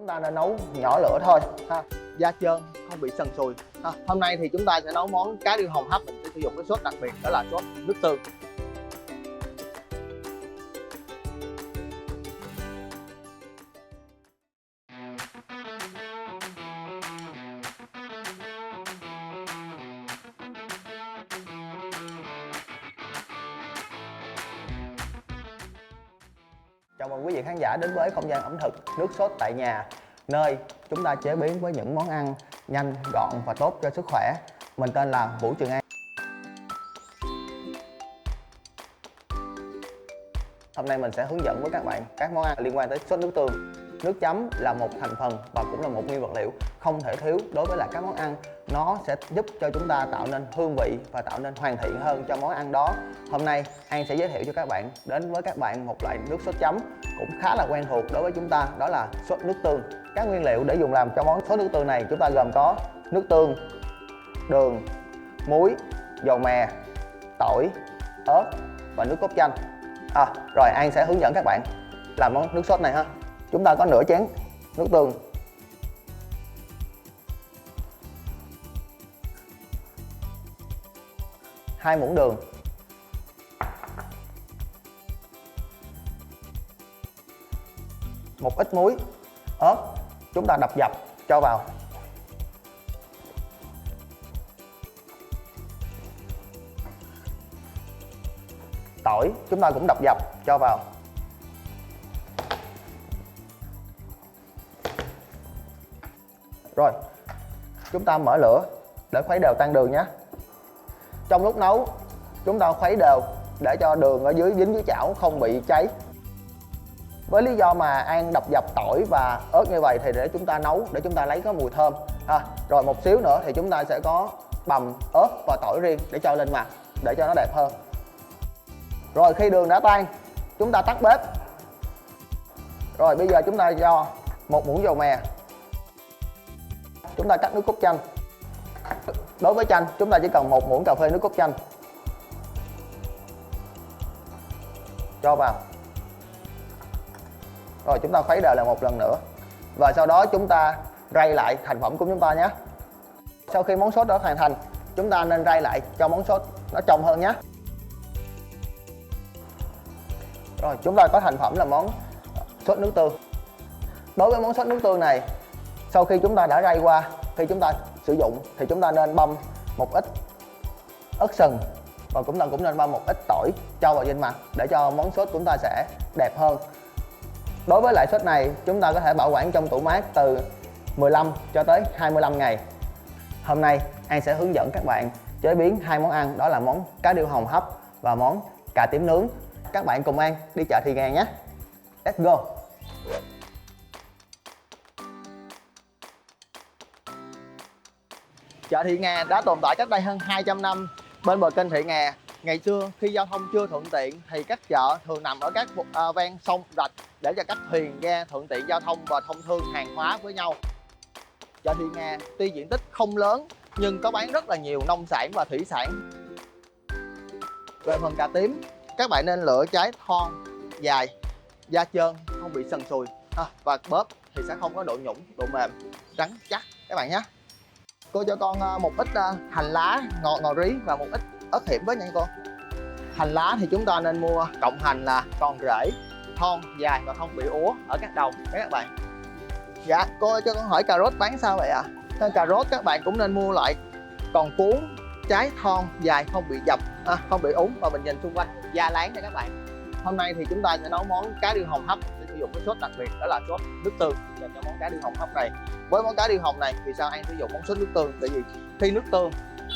Chúng ta nên nấu nhỏ lửa thôi ha, da trơn không bị sần sùi ha. Hôm nay thì chúng ta sẽ nấu món cá điêu hồng hấp. Mình sẽ sử dụng cái sốt đặc biệt, đó là sốt nước tương. Chào mừng quý vị khán giả đến với không gian ẩm thực nước sốt tại nhà, nơi chúng ta chế biến với những món ăn nhanh, gọn và tốt cho sức khỏe. Mình tên là Vũ Trường An. Hôm nay mình sẽ hướng dẫn với các bạn các món ăn liên quan tới sốt nước tương. Nước chấm là một thành phần và cũng là một nguyên vật liệu không thể thiếu đối với lại các món ăn. Nó sẽ giúp cho chúng ta tạo nên hương vị và tạo nên hoàn thiện hơn cho món ăn đó. Hôm nay An sẽ giới thiệu cho các bạn đến với các bạn một loại nước sốt chấm cũng khá là quen thuộc đối với chúng ta, đó là sốt nước tương. Các nguyên liệu để dùng làm cho món sốt nước tương này chúng ta gồm có nước tương, đường, muối, dầu mè, tỏi, ớt và nước cốt chanh. Rồi An sẽ hướng dẫn các bạn làm món nước sốt này ha. Chúng ta có nửa chén nước tương, hai muỗng đường, một ít muối, ớt chúng ta đập dập cho vào, tỏi chúng ta cũng đập dập cho vào. Rồi chúng ta mở lửa để khuấy đều tan đường nhé. Trong lúc nấu chúng ta khuấy đều để cho đường ở dưới dính với chảo không bị cháy. Với lý do mà An đập dập tỏi và ớt như vậy thì để chúng ta nấu, để chúng ta lấy có mùi thơm Rồi một xíu nữa thì chúng ta sẽ có bằm, ớt và tỏi riêng để cho lên mặt để cho nó đẹp hơn. Rồi khi đường đã tan chúng ta tắt bếp. Rồi bây giờ chúng ta cho một muỗng dầu mè. Chúng ta cắt nước cốt chanh. Đối với chanh chúng ta chỉ cần một muỗng cà phê nước cốt chanh cho vào. Rồi chúng ta khuấy đều lại một lần nữa. Và sau đó chúng ta rây lại thành phẩm của chúng ta nhé. Sau khi món sốt đã hoàn thành, chúng ta nên rây lại cho món sốt nó trong hơn nhé. Rồi chúng ta có thành phẩm là món sốt nước tương. Đối với món sốt nước tương này, sau khi chúng ta đã rây qua, khi chúng ta sử dụng thì chúng ta nên băm một ít ớt sừng và cũng nên băm một ít tỏi cho vào trên mặt để cho món sốt của chúng ta sẽ đẹp hơn. Đối với loại sốt này chúng ta có thể bảo quản trong tủ mát từ 15 cho tới 25 ngày. Hôm nay An sẽ hướng dẫn các bạn chế biến hai món ăn, đó là món cá điêu hồng hấp và món cà tím nướng. Các bạn cùng An đi chợ Thị Nghè nhé. Let's go. Chợ Thị Nghè đã tồn tại cách đây hơn 200 năm bên bờ kênh Thị Nghè. Ngày xưa khi giao thông chưa thuận tiện thì các chợ thường nằm ở các ven sông rạch để cho các thuyền ghe thuận tiện giao thông và thông thương hàng hóa với nhau. Chợ Thị Nghè tuy diện tích không lớn nhưng có bán rất là nhiều nông sản và thủy sản. Về phần cà tím, các bạn nên lựa trái thon, dài, da trơn, không bị sần sùi và bóp thì sẽ không có độ nhũng, độ mềm, trắng chắc các bạn nhé. Cô cho con một ít hành lá, ngò rí và một ít ớt hiểm với nha cô. Hành lá thì chúng ta nên mua cộng hành là còn rễ, thon, dài và không bị úa ở các đầu các bạn. Dạ, cô cho con hỏi cà rốt bán sao vậy ạ? Cà rốt các bạn cũng nên mua loại còn cuốn, trái thon, dài, không bị dập, không bị úng và mình nhìn xung quanh da láng nha các bạn. Hôm nay thì chúng ta sẽ nấu món cá điêu hồng hấp để sử dụng cái sốt đặc biệt, đó là sốt nước tương dành cho món cá điêu hồng hấp này. Với món cá điêu hồng này vì sao An sử dụng món sốt nước tương? Tại vì khi nước tương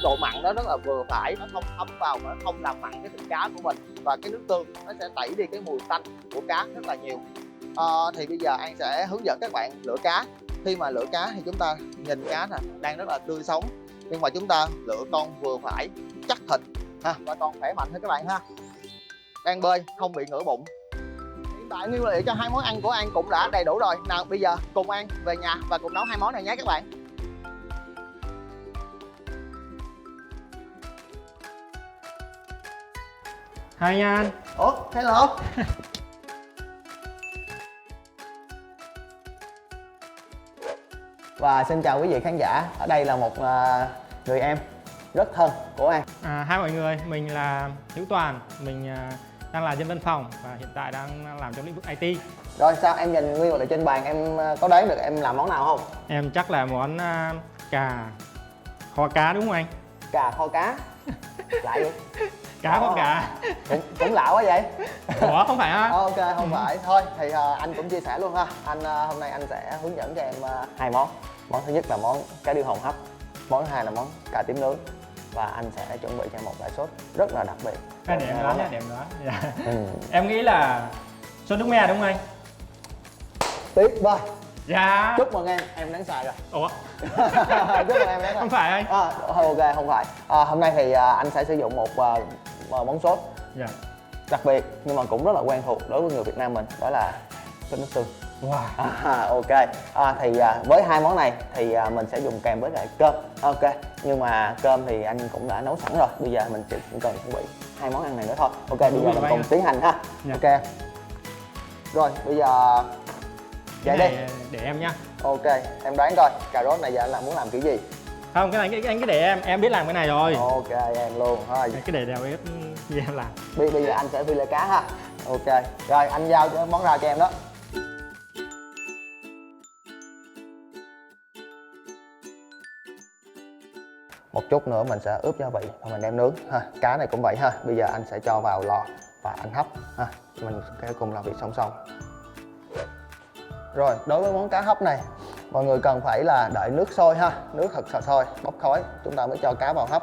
độ mặn nó rất là vừa phải, nó không thấm vào mà nó không làm mặn cái thịt cá của mình, và cái nước tương nó sẽ tẩy đi cái mùi tanh của cá rất là nhiều. Thì bây giờ An sẽ hướng dẫn các bạn lựa cá. Khi mà lựa cá thì chúng ta nhìn cá nè, đang rất là tươi sống, nhưng mà chúng ta lựa con vừa phải, chắc thịt và con khỏe mạnh thôi các bạn ha. Đang bơi, không bị ngửa bụng. Hiện tại nguyên liệu cho hai món ăn của An cũng đã đầy đủ rồi. Nào bây giờ cùng An về nhà và cùng nấu hai món này nhé các bạn. Hai nha anh. Ủa, hello. Và xin chào quý vị khán giả. Ở đây là một người em rất thân của An. Hai mọi người, mình là Hữu Toàn, mình đang là dân văn phòng và hiện tại đang làm trong lĩnh vực IT. Rồi sao em nhìn nguyên vật liệu trên bàn, em có đoán được em làm món nào không? Em chắc là món cà kho cá đúng không anh? Cà kho cá. Lạ vậy? Cá kho cá. Cũng lạ quá vậy. Ủa không phải á? Ok, không phải. Thôi thì anh cũng chia sẻ luôn ha. Hôm nay anh sẽ hướng dẫn cho em hai món. Món thứ nhất là món cá điêu hồng hấp. Món thứ hai là món cà tím nướng. Và anh sẽ chuẩn bị cho em một loại sốt rất là đặc biệt. Để em đoán nha, để em đoán. Dạ. Em nghĩ là sốt nước me đúng không anh? Tuyệt vời. Dạ. Chúc mừng em đáng xài rồi. Ủa? Chúc mừng em đáng xài. Không phải anh? Ok, không phải. Hôm nay thì anh sẽ sử dụng một món sốt Dạ. đặc biệt nhưng mà cũng rất là quen thuộc đối với người Việt Nam mình, đó là sốt nước tương. Wow. Ok. Thì với hai món này thì mình sẽ dùng kèm với lại cơm. Ok, nhưng mà cơm thì anh cũng đã nấu sẵn rồi, bây giờ mình chỉ cần chuẩn bị hai món ăn này nữa thôi. Ok, bây giờ mình cùng tiến hành ha. Dạ. Ok. Rồi bây giờ vậy đi. Để em nhá. Ok, em đoán coi cà rốt này giờ anh làm muốn làm kiểu gì? Không, cái này anh cứ để em biết làm cái này rồi. Ok, em luôn thôi. Cái để đèo bếp gì em làm. Bây giờ anh sẽ phi lê cá ha. Ok, rồi anh giao món rau cho em đó. Một chút nữa mình sẽ ướp gia vị và mình đem nướng ha. Cá này cũng vậy ha. Bây giờ anh sẽ cho vào lò và anh hấp ha. Mình sẽ cùng làm việc song song. Rồi, đối với món cá hấp này, mọi người cần phải là đợi nước sôi ha, nước thật sự sôi, bốc khói, chúng ta mới cho cá vào hấp.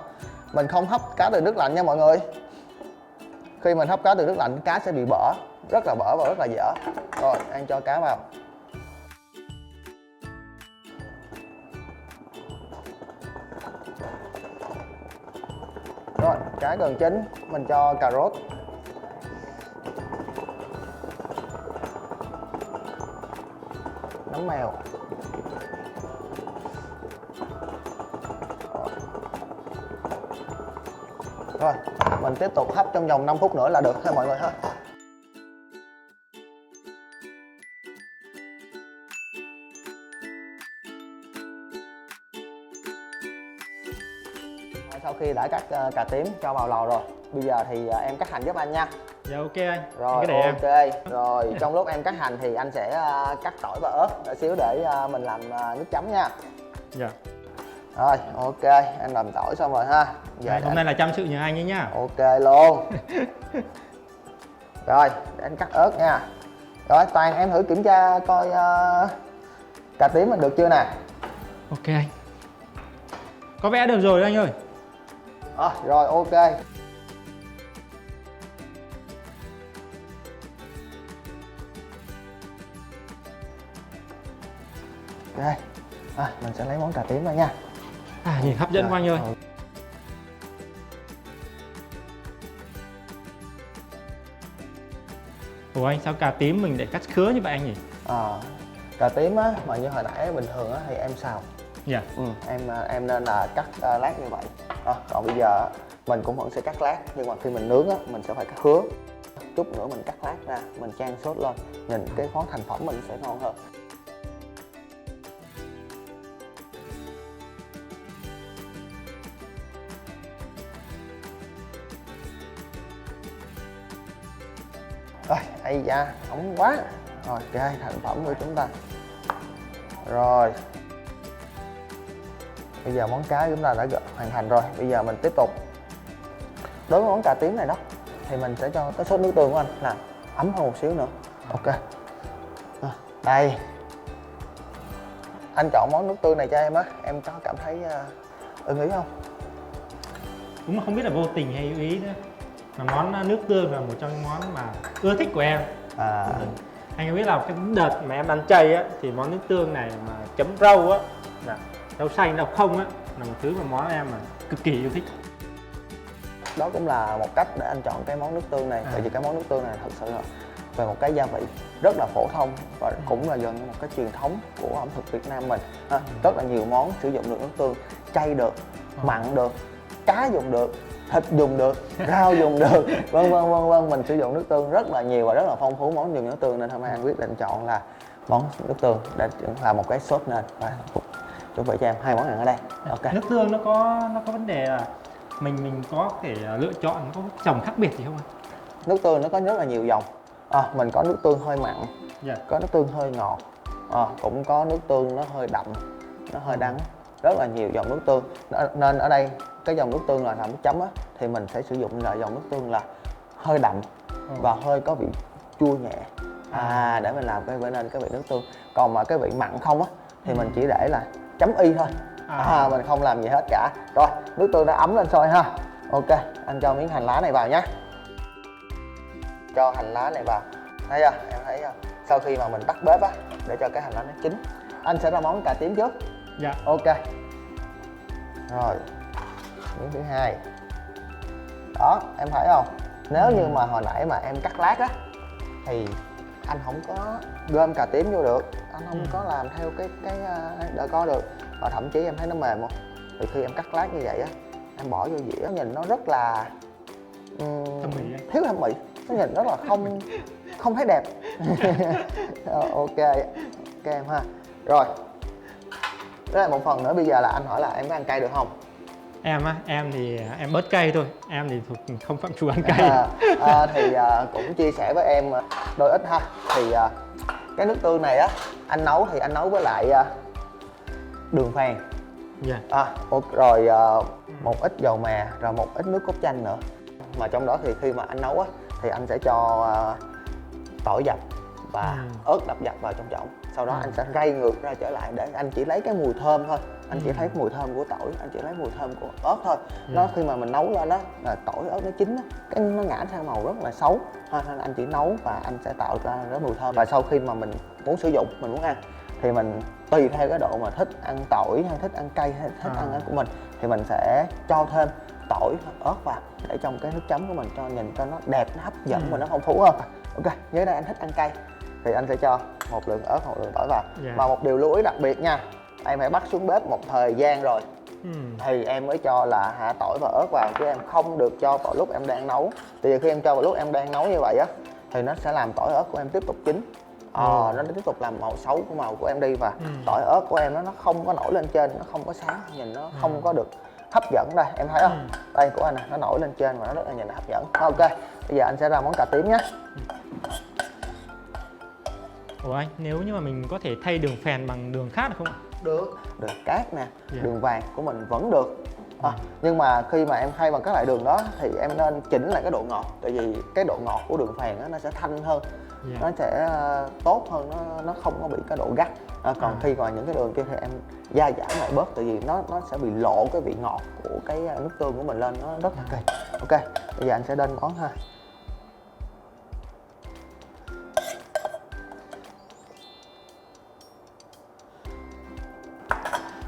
Mình không hấp cá từ nước lạnh nha mọi người. Khi mình hấp cá từ nước lạnh, cá sẽ bị bở, rất là bở và rất là dở. Rồi, An cho cá vào. Rồi, cá gần chín, mình cho cà rốt. Nấm mèo. Rồi, mình tiếp tục hấp trong vòng 5 phút nữa là được ha mọi người ha. Sau khi đã cắt cà tím cho vào lò rồi, bây giờ thì em cắt hành giúp anh nha. Dạ ok anh. Rồi để ok. em. Rồi trong lúc em cắt hành thì anh sẽ cắt tỏi và ớt để xíu để mình làm nước chấm nha. Dạ. Rồi ok, anh làm tỏi xong rồi ha. Giờ hôm nay là chăm sự nhờ anh ấy nhá. Ok luôn. Rồi để anh cắt ớt nha. Rồi Toàn em thử kiểm tra coi cà tím mình được chưa nè. Ok anh. Có vẽ được rồi anh ơi. Rồi ok. Ok, mình sẽ lấy món cà tím ra nha. Nhìn hấp dẫn quá anh ơi. Ủa anh, sao cà tím mình để cắt khứa như vậy anh nhỉ? Cà tím á, mà như hồi nãy bình thường á thì em xào. Dạ. Em nên là cắt lát như vậy. Còn bây giờ mình cũng vẫn sẽ cắt lát, nhưng mà khi mình nướng á, mình sẽ phải cắt khứa. Chút nữa mình cắt lát ra, mình chan sốt lên, nhìn cái món thành phẩm mình sẽ ngon hơn. Rồi, ây da, nóng quá. Rồi, ok, thành phẩm của chúng ta. Rồi. Bây giờ món cá chúng ta đã hoàn thành rồi. Bây giờ mình tiếp tục. Đối với món cà tím này đó thì mình sẽ cho cái sốt nước tương của anh là ấm hơn một xíu nữa. Ok. Đây. Anh chọn món nước tương này cho em á, em có cảm thấy ưng ý không? Cũng không biết là vô tình hay ý nữa. Mà món nước tương là một trong những món mà ưa thích của em. Anh có biết là cái đợt mà em ăn chay á thì món nước tương này mà chấm rau á, rau xanh rau không á, là một thứ mà món em mà cực kỳ yêu thích. Đó cũng là một cách để anh chọn cái món nước tương này. Tại vì cái món nước tương này thật sự là về một cái gia vị rất là phổ thông và cũng là gần như một cái truyền thống của ẩm thực Việt Nam mình. Rất là nhiều món sử dụng được nước tương, chay được, mặn được, cá dùng được, thịt dùng được, rau dùng được, vân vân. Mình sử dụng nước tương rất là nhiều và rất là phong phú món dùng nước tương, nên hôm nay anh quyết định chọn là món nước tương để làm một cái sốt nền. chuẩn bị cho em 2 món ăn ở đây. Ok. Nước tương nó có vấn đề là mình có thể lựa chọn có dòng khác biệt gì không anh? Nước tương nó có rất là nhiều dòng. Mình có nước tương hơi mặn, có nước tương hơi ngọt, cũng có nước tương nó hơi đậm, nó hơi đắng, rất là nhiều dòng nước tương. Nên ở đây cái dòng nước tương là làm nước chấm á, thì mình sẽ sử dụng là dòng nước tương là hơi đậm và hơi có vị chua nhẹ, để mình làm cái nên cái vị nước tương. Còn mà cái vị mặn không á thì mình chỉ để là chấm y thôi, mình không làm gì hết cả. Rồi nước tương đã ấm lên sôi ha. Ok, anh cho miếng hành lá này vào nhé. Cho hành lá này vào, thấy chưa, em thấy chưa? Sau khi mà mình tắt bếp á để cho cái hành lá nó chín, anh sẽ ra món cà tím trước. Dạ. Ok. Rồi miếng thứ hai đó, em thấy không? Nếu như mà hồi nãy mà em cắt lát á thì anh không có gom cà tím vô được, anh không có làm theo cái đỡ co được, và thậm chí em thấy nó mềm không? Thì khi em cắt lát như vậy á, em bỏ vô dĩa nhìn nó rất là thiếu thẩm mỹ, nó nhìn rất là không thấy đẹp. Ok em ha. Rồi đó là một phần nữa. Bây giờ là anh hỏi là em có ăn cay được không? Em thì em bớt cay thôi, em thì thuộc không phạm trù ăn cay. Thì cũng chia sẻ với em đôi ít ha. Thì cái nước tương này á, anh nấu thì anh nấu với lại đường phèn, rồi một ít dầu mè, rồi một ít nước cốt chanh nữa. Mà trong đó thì khi mà anh nấu á thì anh sẽ cho tỏi dập và ớt đập dập vào trong chậu. Sau đó anh sẽ rây ngược ra trở lại để anh chỉ lấy cái mùi thơm thôi. Anh chỉ thấy mùi thơm của tỏi, anh chỉ lấy mùi thơm của ớt thôi. Nó khi mà mình nấu lên đó là tỏi ớt nó chín đó, cái nó ngã sang màu rất là xấu. Nên anh chỉ nấu và anh sẽ tạo ra cái mùi thơm. Và sau khi mà mình muốn sử dụng, mình muốn ăn thì mình tùy theo cái độ mà thích ăn tỏi hay thích ăn cay hay thích ăn của mình thì mình sẽ cho thêm tỏi ớt vào để trong cái nước chấm của mình cho nhìn cho nó đẹp, nó hấp dẫn và nó phong phú hơn. Ok, dưới đây anh thích ăn cay thì anh sẽ cho một lượng ớt, một lượng tỏi vào. Và một điều lưu ý đặc biệt nha, em phải bắt xuống bếp một thời gian rồi thì em mới cho là hạ tỏi và ớt vào, chứ em không được cho vào lúc em đang nấu. Thì khi em cho vào lúc em đang nấu như vậy á thì nó sẽ làm tỏi ớt của em tiếp tục chín, nó tiếp tục làm màu xấu của màu của em đi, và tỏi ớt của em nó không có nổi lên trên, nó không có sáng, nhìn nó không có được hấp dẫn. Đây em thấy không, đây của anh nè, nó nổi lên trên và nó rất là nhìn nó hấp dẫn. Ok, bây giờ anh sẽ ra món cà tím nhé. Ủa anh, nếu như mà mình có thể thay đường phèn bằng đường khác được không ạ? Được, đường cát nè, đường vàng của mình vẫn được. Nhưng mà khi mà em thay bằng các loại đường đó thì em nên chỉnh lại cái độ ngọt, tại vì cái độ ngọt của đường phèn nó sẽ thanh hơn, nó sẽ tốt hơn, nó không có bị cái độ gắt. Còn khi mà những cái đường kia thì em gia giảm lại bớt, tại vì nó sẽ bị lộ cái vị ngọt của cái nước tương của mình lên, nó rất là kỳ. Ok, bây giờ anh sẽ đên món ha.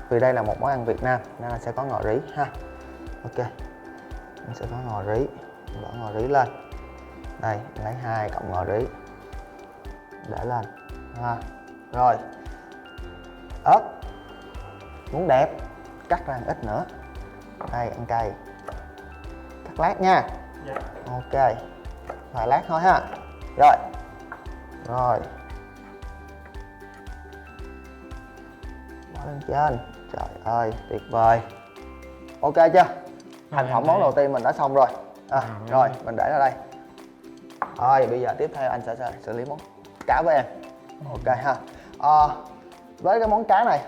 Vì đây là một món ăn Việt Nam nên là sẽ có ngò rí ha. Ok, mình sẽ có ngò rí, bỏ ngò rí lên. Đây, lấy 2 cọng ngò rí để lên ha. Rồi ớt, muốn đẹp cắt ra ít nữa. Đây, ăn cay cắt lát nha. Ok, vài lát thôi ha. Rồi bỏ lên trên. Trời ơi, tuyệt vời. Ok chưa? Thành phẩm món đầu tiên mình đã xong rồi. Rồi, mình để ra đây. Rồi, bây giờ tiếp theo anh sẽ xử lý món cá với em. Ok ha. Với cái món cá này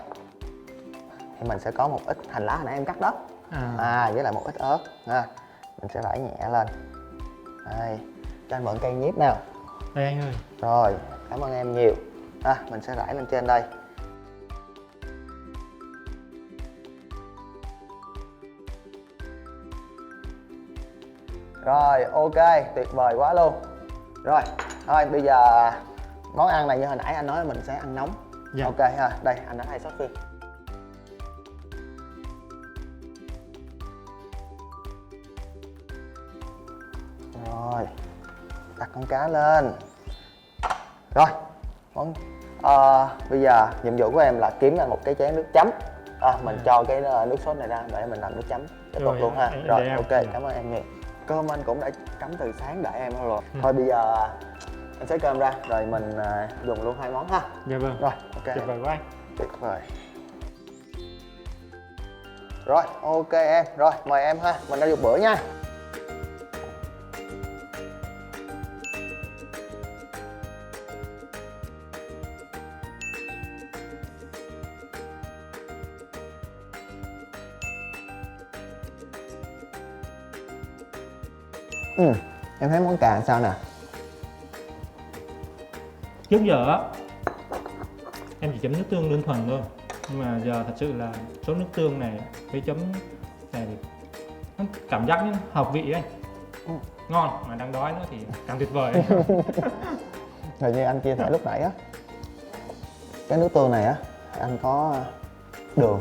thì mình sẽ có một ít hành lá hồi nãy em cắt đó. Với lại một ít ớt ha. Mình sẽ rải nhẹ lên. Đây, cho anh mượn cây nhíp nào. Đây anh ơi. Rồi, cảm ơn em nhiều. Mình sẽ rải lên trên đây. Rồi, ok, tuyệt vời quá luôn. Rồi, bây giờ món ăn này như hồi nãy anh nói mình sẽ ăn nóng. Ok ha, đây anh đã thay sốt phi. Rồi, đặt con cá lên. Rồi, bây giờ nhiệm vụ của em là kiếm ra một cái chén nước chấm. Mình cho cái nước sốt này ra để mình làm nước chấm tiếp tục luôn ha. Rồi, ok, cảm ơn em nhiều. Cơm anh cũng đã cắm từ sáng đợi em rồi. Thôi bây giờ anh xới cơm ra rồi mình dùng luôn 2 món ha. Dạ vâng. Rồi, ok. Tuyệt vời quá anh. Tuyệt vời. Rồi, ok em. Rồi, mời em ha. Mình đã dùng bữa nha. Em thấy món cà sao nè? Trước giờ á em chỉ chấm nước tương đơn thuần thôi, nhưng mà giờ thật sự là số nước tương này với chấm này thì nó cảm giác như hợp vị ấy, ngon mà đang đói nữa thì càng tuyệt vời. Rồi như anh chia sẻ lúc nãy á, cái nước tương này á anh có đường,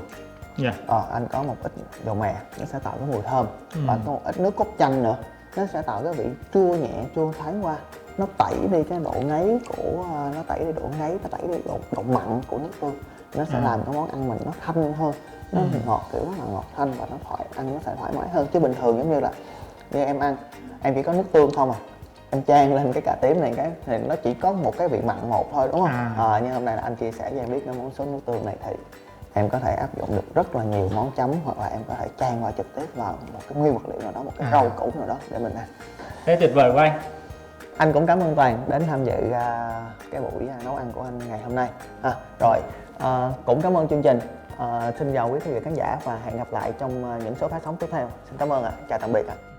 anh có một ít dầu mè, nó sẽ tạo cái mùi thơm, và có một ít nước cốt chanh nữa, nó sẽ tạo cái vị chua nhẹ, chua thoáng qua, nó tẩy đi cái độ ngấy của nó tẩy đi độ mặn của nước tương, nó sẽ làm cái món ăn mình nó thanh hơn, nó ngọt, kiểu rất là ngọt thanh, và nó ăn nó sẽ thoải mái hơn. Chứ bình thường giống như là như em ăn, em chỉ có nước tương không à, em chan lên cái cà tím này cái thì nó chỉ có một cái vị mặn một thôi, đúng không? Nhưng hôm nay là anh chia sẻ cho em biết cái món sốt nước tương này thì em có thể áp dụng được rất là nhiều món chấm, hoặc là em có thể chan vào trực tiếp vào một cái nguyên vật liệu nào đó, một cái rau củ nào đó để mình ăn. Thế tuyệt vời quá anh. Anh cũng cảm ơn Toàn đến tham dự cái buổi nấu ăn của anh ngày hôm nay. Rồi, cũng cảm ơn chương trình. Xin chào quý vị khán giả và hẹn gặp lại trong những số phát sóng tiếp theo. Xin cảm ơn ạ. Chào tạm biệt ạ.